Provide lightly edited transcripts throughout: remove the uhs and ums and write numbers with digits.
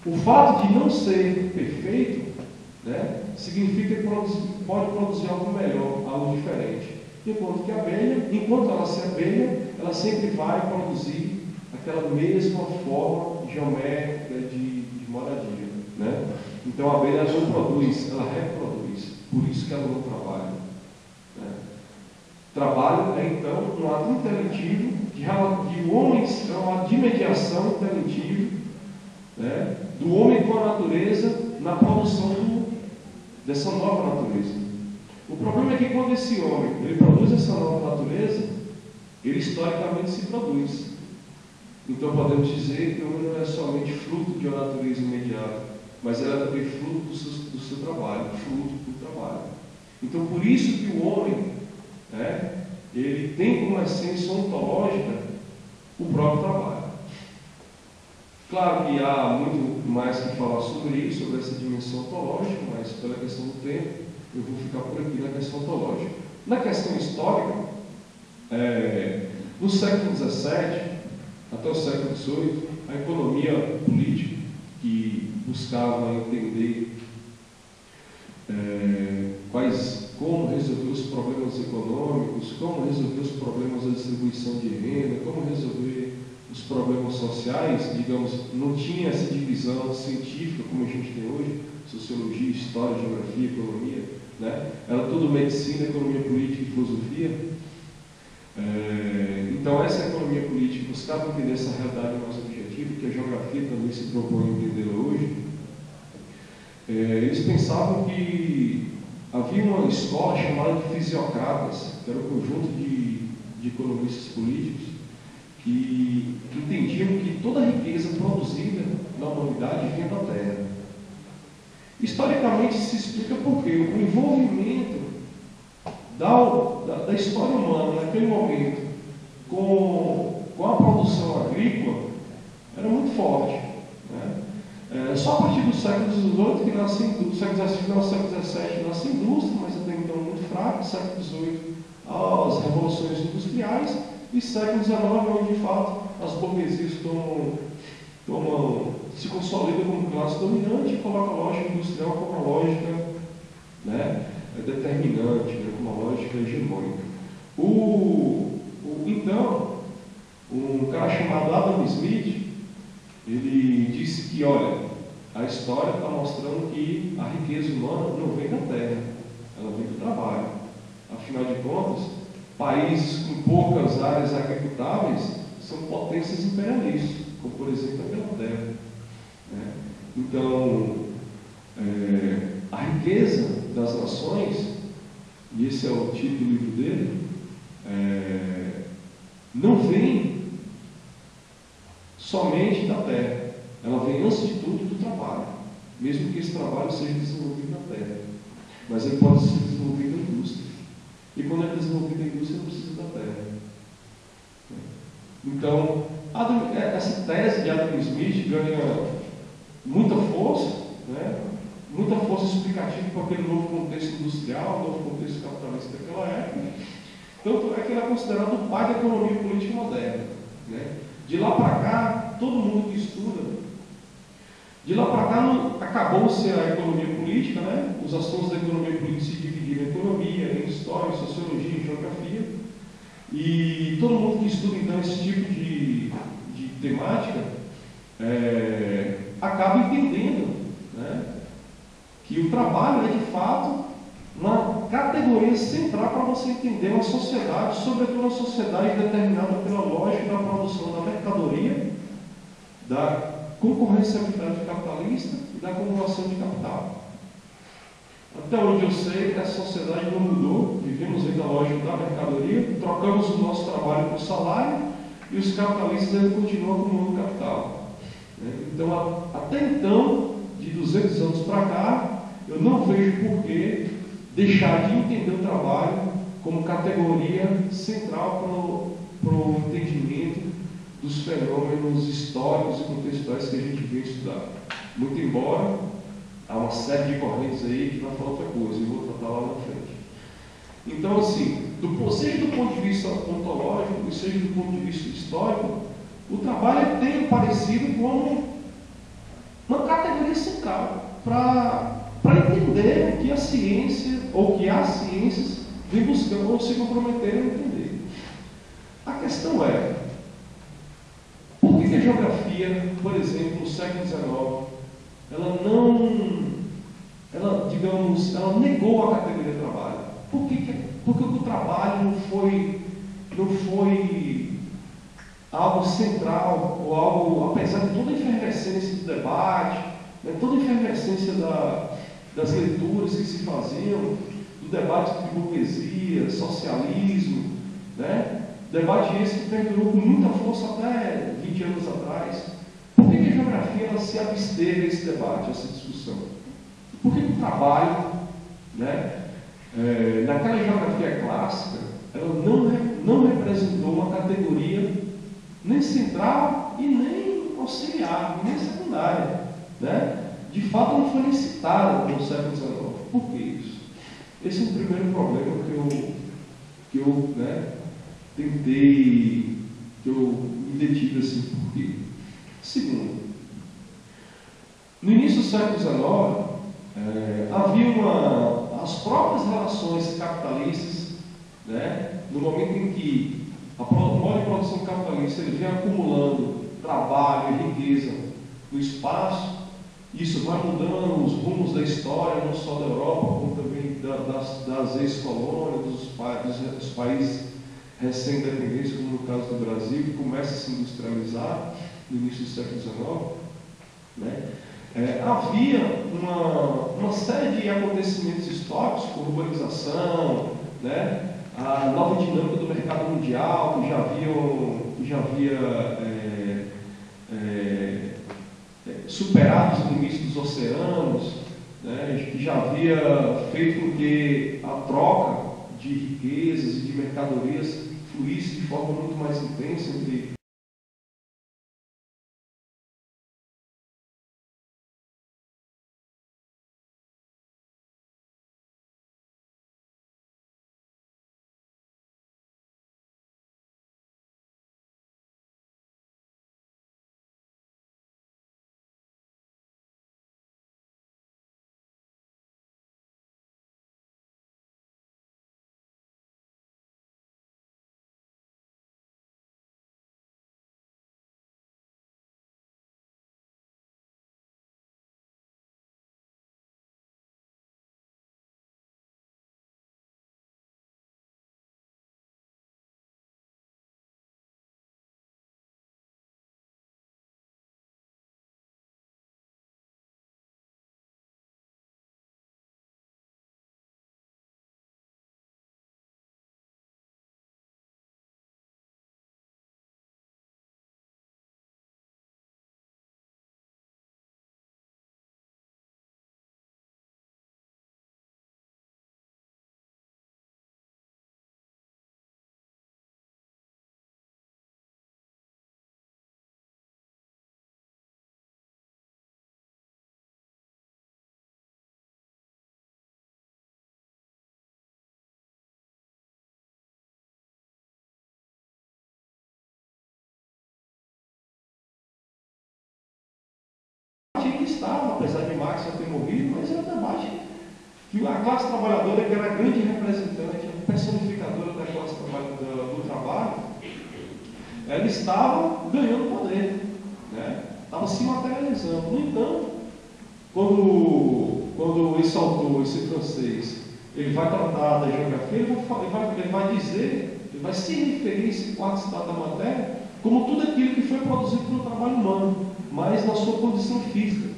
O fato de não ser perfeito, né, significa que pode produzir algo melhor, algo diferente. Enquanto que a abelha, enquanto ela se abelha, ela sempre vai produzir aquela mesma forma geométrica de moradia, né? Então a abelha não produz, ela reproduz, por isso que ela não trabalha, né? Trabalho é então um ato intelentivo de homens, é um ato de mediação intelentivo, né, do homem com a natureza na produção dessa nova natureza. O problema é que quando esse homem ele produz essa nova natureza, ele historicamente se produz. Então podemos dizer que o homem não é somente fruto de uma natureza imediata, mas ela é também fruto do seu trabalho, fruto do trabalho. Então por isso que o homem, né, ele tem como essência ontológica o próprio trabalho. Claro que há muito mais que falar sobre isso, sobre essa dimensão ontológica, mas pela questão do tempo, eu vou ficar por aqui na questão ontológica. Na questão histórica, no século XVII até o século XVIII, a economia política, que buscava entender como resolver os problemas econômicos, como resolver os problemas da distribuição de renda, como resolver os problemas sociais, digamos, não tinha essa divisão científica como a gente tem hoje, sociologia, história, geografia, economia, né? Era tudo medicina, economia política e filosofia. Então essa economia política buscava entender essa realidade mais objetiva, que a geografia também se propõe a entendê-la hoje. Eles pensavam que havia uma escola chamada de fisiocratas, que era um conjunto de economistas políticos, que entendiam que toda a riqueza produzida na humanidade vinha da Terra. Historicamente se explica por quê. O envolvimento da história humana naquele momento com a produção agrícola era muito forte, né? Só a partir do século XVIII, que nasce do século XVI, final do século XVII, nasce a indústria, mas até então muito fraco, século XVIII, as revoluções industriais, e século XIX, onde de fato as burguesias se consolidam como classe dominante e colocam a lógica industrial como uma lógica, né, determinante, né, como uma lógica hegemônica. Então, um cara chamado Adam Smith, ele disse que, olha, a história está mostrando que a riqueza humana não vem da terra, ela vem do trabalho. Afinal de contas, países com poucas áreas agricultáveis são potências imperialistas, como por exemplo a Inglaterra, né? Então, a riqueza das nações, e esse é o título do livro dele, não vem somente da terra, ela vem antes de tudo do trabalho, mesmo que esse trabalho seja desenvolvido na terra, mas ele pode ser desenvolvido na indústria. E quando é desenvolvida a indústria, não precisa da terra. Então, essa tese de Adam Smith ganha muita força, né? Muita força explicativa para aquele novo contexto industrial, novo contexto capitalista daquela época. Tanto é que ele é considerado o pai da economia política moderna, né? De lá para cá, todo mundo que estuda, de lá para cá acabou-se a economia política, né? Os assuntos da economia política se dividiram em economia, em história, em sociologia, em geografia. E todo mundo que estuda então esse tipo de temática acaba entendendo, né, que o trabalho é de fato uma categoria central para você entender uma sociedade, sobretudo uma sociedade determinada pela lógica da produção da mercadoria, da concorrencialidade capitalista e da acumulação de capital. Até onde eu sei, essa sociedade não mudou, vivemos ainda a lógica da mercadoria, trocamos o nosso trabalho por salário e os capitalistas ainda continuam acumulando capital. Então, até então, de 200 anos para cá, eu não vejo por que deixar de entender o trabalho como categoria central para o entendimento dos fenômenos históricos e contextuais que a gente vem estudar. Muito embora há uma série de correntes aí que vai falar outra coisa, e vou tratar lá na frente. Então, assim, seja do ponto de vista ontológico, seja do ponto de vista histórico, o trabalho tem parecido como uma categoria central para entender o que a ciência, ou que as ciências vêm buscando ou se comprometeram a entender. A questão é, por que a geografia, por exemplo, no século XIX, ela negou a categoria trabalho? Porque o trabalho não foi algo central, ou algo, apesar de toda a efervescência do debate, né, toda a efervescência das leituras que se faziam, do debate de burguesia, socialismo, né? Debate esse que perdurou com muita força até 20 anos atrás. Por que a geografia ela se absteve desse debate, essa discussão? Por que o trabalho, né, naquela geografia clássica, ela não representou uma categoria nem central e nem auxiliar, nem secundária, né? De fato, não foi nem citada no século XIX. Por que isso? Esse é o primeiro problema que eu tentei, que eu me detive assim, por quê? Segundo, no início do século XIX, havia as próprias relações capitalistas, né? No momento em que a modo de produção capitalista ele vem acumulando trabalho e riqueza no espaço, isso vai mudando os rumos da história, não só da Europa, como também das ex-colônias, dos países recém-independentes, como no caso do Brasil, que começa a se industrializar no início do século XIX. Né? Havia uma série de acontecimentos históricos, como urbanização, né? A nova dinâmica do mercado mundial, que já havia superado os limites dos oceanos, né? Que já havia feito com que a troca de riquezas e de mercadorias fluísse de forma muito mais intensa entre que estava, apesar de Marx já ter morrido, mas era um debate que a classe trabalhadora, que era a grande representante, a personificadora da classe do trabalho, ela estava ganhando poder, né? Estava se materializando. No entanto, quando esse autor, esse francês, ele vai tratar da geografia, ele vai se referir a esse quarto estado da matéria como tudo aquilo que foi produzido pelo trabalho humano, mas na sua condição física.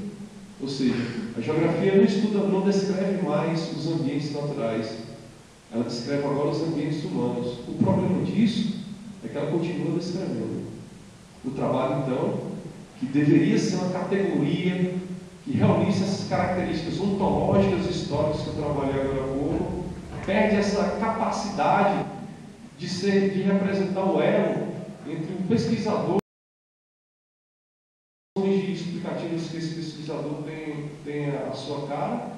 Ou seja, a geografia não descreve mais os ambientes naturais, ela descreve agora os ambientes humanos. O problema disso é que ela continua descrevendo. O trabalho, então, que deveria ser uma categoria que reunisse essas características ontológicas históricas que eu trabalhei agora há pouco, perde essa capacidade de representar o elo entre o pesquisador explicativas que esse pesquisador tem a sua cara,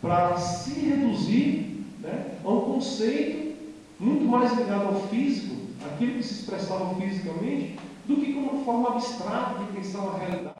para se reduzir, né, a um conceito muito mais ligado ao físico, aquilo que se expressava fisicamente, do que como uma forma abstrata de pensar uma realidade.